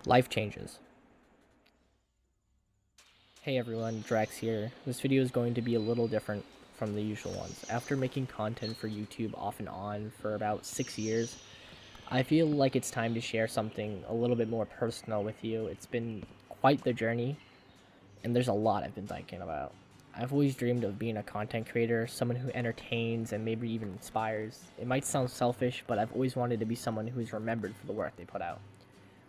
Life changes. Hey everyone, Draxx here. This video is going to be a little different from the usual ones. After making content for YouTube off and on for about 6 years, I feel like it's time to share something a little bit more personal with you. It's been quite the journey, and there's a lot I've been thinking about. I've always dreamed of being a content creator, someone who entertains and maybe even inspires. It might sound selfish, but I've always wanted to be someone who's remembered for the work they put out.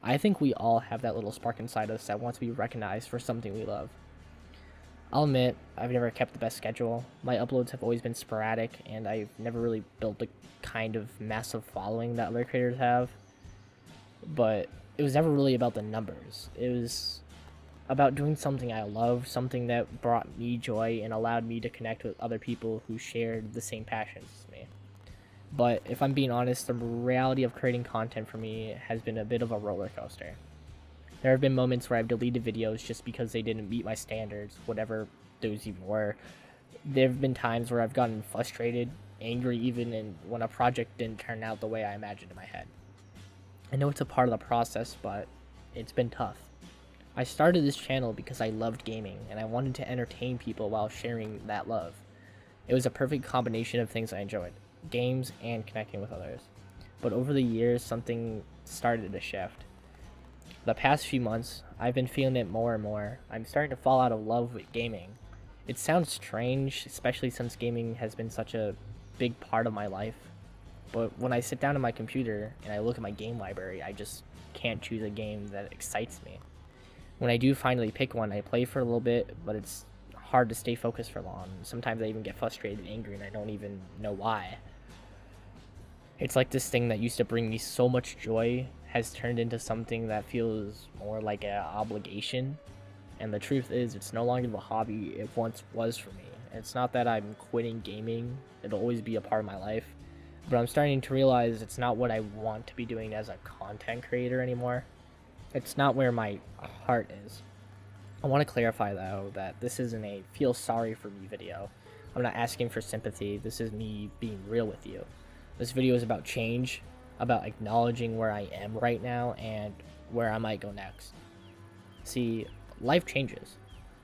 I think we all have that little spark inside us that wants to be recognized for something we love. I'll admit, I've never kept the best schedule. My uploads have always been sporadic, and I've never really built the kind of massive following that other creators have. But it was never really about the numbers. It was about doing something I love, something that brought me joy and allowed me to connect with other people who shared the same passions as me. But if I'm being honest, the reality of creating content for me has been a bit of a roller coaster. There have been moments where I've deleted videos just because they didn't meet my standards, whatever those even were. There have been times where I've gotten frustrated, angry even, and when a project didn't turn out the way I imagined in my head. I know it's a part of the process, but it's been tough. I started this channel because I loved gaming, and I wanted to entertain people while sharing that love. It was a perfect combination of things I enjoyed, games and connecting with others. But over the years, something started to shift. The past few months, I've been feeling it more and more. I'm starting to fall out of love with gaming. It sounds strange, especially since gaming has been such a big part of my life. But when I sit down at my computer and I look at my game library, I just can't choose a game that excites me. When I do finally pick one, I play for a little bit, but it's hard to stay focused for long. Sometimes I even get frustrated and angry and I don't even know why. It's like this thing that used to bring me so much joy has turned into something that feels more like an obligation. And the truth is, it's no longer the hobby it once was for me. It's not that I'm quitting gaming, it'll always be a part of my life. But I'm starting to realize it's not what I want to be doing as a content creator anymore. It's not where my heart is. I want to clarify though that this isn't a feel sorry for me video. I'm not asking for sympathy, this is me being real with you. This video is about change, about acknowledging where I am right now and where I might go next. See, life changes.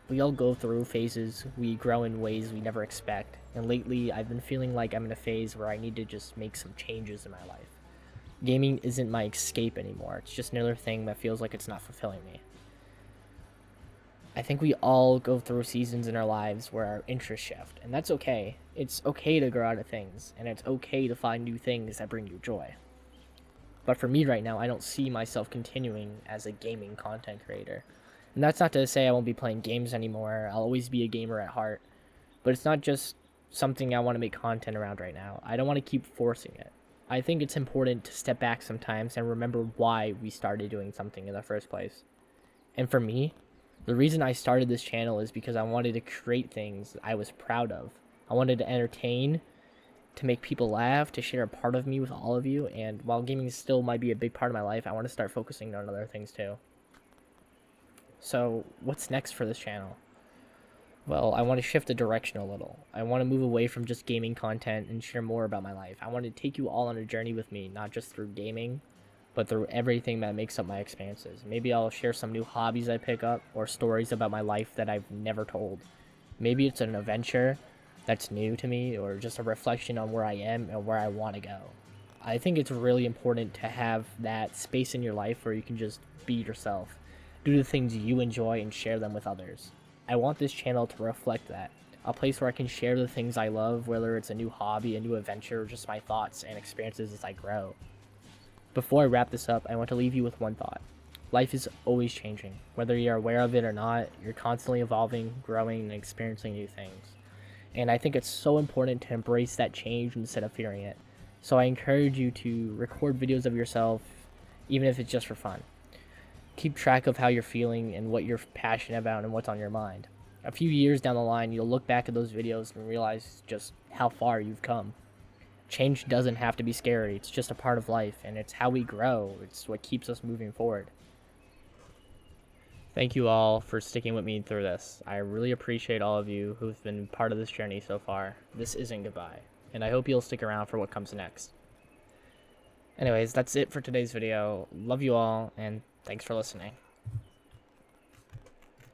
We all go through phases, we grow in ways we never expect, and lately I've been feeling like I'm in a phase where I need to just make some changes in my life. Gaming isn't my escape anymore, it's just another thing that feels like it's not fulfilling me. I think we all go through seasons in our lives where our interests shift, and that's okay. It's okay to grow out of things, and it's okay to find new things that bring you joy. But for me right now, I don't see myself continuing as a gaming content creator. And that's not to say I won't be playing games anymore, I'll always be a gamer at heart. But it's not just something I want to make content around right now. I don't want to keep forcing it. I think it's important to step back sometimes and remember why we started doing something in the first place. And for me, the reason I started this channel is because I wanted to create things I was proud of. I wanted to entertain, to make people laugh, to share a part of me with all of you, and while gaming still might be a big part of my life, I want to start focusing on other things too. So, what's next for this channel? Well, I want to shift the direction a little. I want to move away from just gaming content and share more about my life. I want to take you all on a journey with me, not just through gaming, but through everything that makes up my experiences. Maybe I'll share some new hobbies I pick up, or stories about my life that I've never told. Maybe it's an adventure that's new to me, or just a reflection on where I am and where I want to go. I think it's really important to have that space in your life where you can just be yourself, do the things you enjoy and share them with others. I want this channel to reflect that, a place where I can share the things I love, whether it's a new hobby, a new adventure, or just my thoughts and experiences as I grow. Before I wrap this up, I want to leave you with one thought. Life is always changing. Whether you're aware of it or not, you're constantly evolving, growing, and experiencing new things. And I think it's so important to embrace that change instead of fearing it. So I encourage you to record videos of yourself, even if it's just for fun. Keep track of how you're feeling and what you're passionate about and what's on your mind. A few years down the line, you'll look back at those videos and realize just how far you've come. Change doesn't have to be scary, it's just a part of life, and it's how we grow, it's what keeps us moving forward. Thank you all for sticking with me through this. I really appreciate all of you who've been part of this journey so far. This isn't goodbye, and I hope you'll stick around for what comes next. Anyways, that's it for today's video. Love you all, and thanks for listening.